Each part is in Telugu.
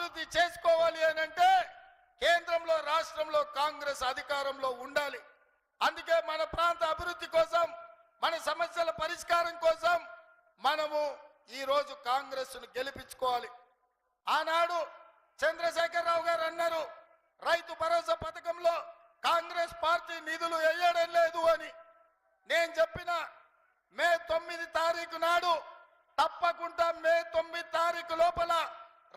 అభివృద్ధి చేసుకోవాలి అంటే కేంద్రంలో రాష్ట్రంలో కాంగ్రెస్ అధికారంలో ఉండాలి. అందుకే మన ప్రాంత అభివృద్ధి కోసం, మన సమస్యల పరిష్కారం కోసం మనము ఈరోజు కాంగ్రెస్ను గెలిపించుకోవాలి. ఆనాడు చంద్రశేఖరరావు గారు అన్నారు, రైతు భరోసా పథకంలో కాంగ్రెస్ పార్టీ నిధులు వేయడం లేదు అని. నేను చెప్పిన మే 9 తారీఖు నాడు తప్పకుండా మే 9 తారీఖు లోపల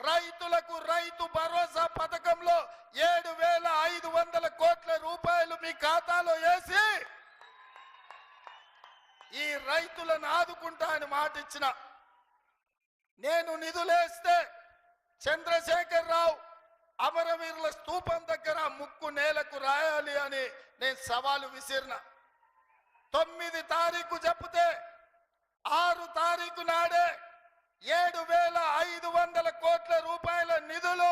రైతులకు రైతు భరోసా పథకంలో 7,500 కోట్ల రూపాయలు మీ ఖాతాలో వేసి ఈ రైతులను ఆదుకుంటా అని మాట ఇచ్చిన. నేను నిధులేస్తే చంద్రశేఖరరావు అమరవీరుల స్తూపం దగ్గర ముక్కు నేలకు రాయాలి అని నేను సవాలు విసిరిన. 9 తారీఖు చెప్తే 6 తారీఖు నాడే 7,500 కోట్ల రూపాయల నిధులు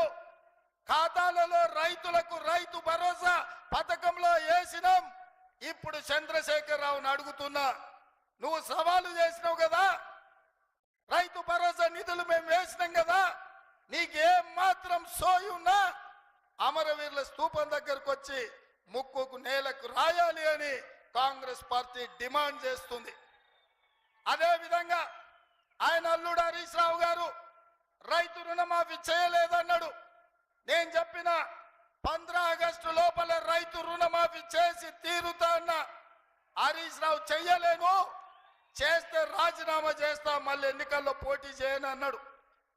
ఖాతాలలో రైతులకు రైతు భరోసా పథకంలో వేసినాం. ఇప్పుడు చంద్రశేఖరరావుని అడుగుతున్నా, నువ్వు సవాలు చేసినావు కదా, రైతు భరోసా నిధులు మేము వేసినాం కదా, నీకేం మాత్రం సోయి ఉన్నా అమరవీరుల స్తూపం దగ్గరకు వచ్చి ముక్కుకు నేలకు రాయాలి అని కాంగ్రెస్ పార్టీ డిమాండ్ చేస్తుంది. అదేవిధంగా ఆయన అల్లుడు హరీష్ రావు గారు రైతు రుణమాఫీ చేయలేదన్నాడు. నేను చెప్పిన 15 ఆగస్టు లోపల రైతు రుణమాఫీ చేసి తీరుతా అన్న. హరీష్ రావు చెయ్యలేను, చేస్తే రాజీనామా చేస్తా, మళ్ళీ ఎన్నికల్లో పోటీ చేయను అన్నాడు.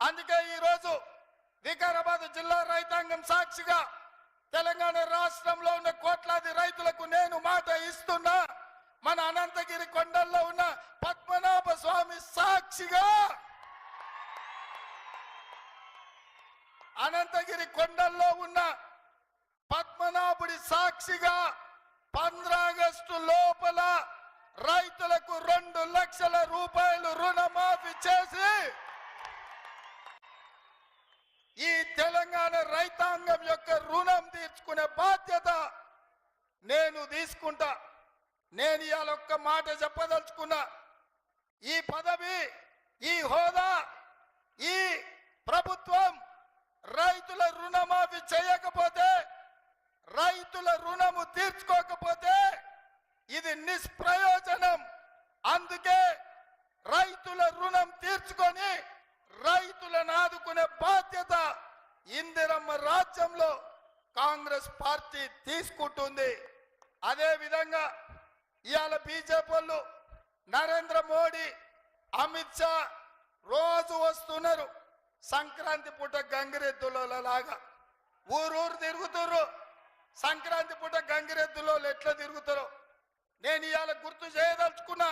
అందుకే ఈరోజు వికారాబాద్ జిల్లా రైతాంగం సాక్షిగా తెలంగాణ రాష్ట్రంలో ఉన్న కోట్లాది రైతులకు నేను మాట ఇస్తున్నా. మన అనంతగిరి కొండల్లో ఉన్న పద్మనాభ స్వామి సాక్షిగా, అనంతగిరి కొండల్లో ఉన్న పద్మనాభుడి సాక్షిగా 15 ఆగస్టు లోపల రైతులకు 2 లక్షల రూపాయలు రుణమాఫీ చేసి ఈ తెలంగాణ రైతాంగం యొక్క రుణం తీర్చుకునే బాధ్యత నేను తీసుకుంటా. నేను ఇవాళ ఒక్క మాట చెప్పదలుచుకున్నా, ఈ పదవి, ఈ హోదా, ఈ ప్రభుత్వం రైతుల రుణమాఫీ చేయకపోతే, రైతుల రుణము తీర్చుకోకపోతే ఇది నిష్ప్రయోజనం. అందుకే రైతుల రుణం తీర్చుకొని రైతులను ఆదుకునే బాధ్యత ఇందిరమ్మ రాజ్యంలో కాంగ్రెస్ పార్టీ తీసుకుంటుంది. అదే విధంగా ఇవాళ బీజేపీ వాళ్ళు, నరేంద్ర మోడీ, అమిత్ షా రోజు వస్తున్నారు. సంక్రాంతి పూట గంగిరెద్దులాగా ఊరూరు తిరుగుతారు. సంక్రాంతి పూట గంగిరెద్దులో ఎట్లా తిరుగుతారో నేను ఇవాళ గుర్తు చేయదలుచుకున్నా.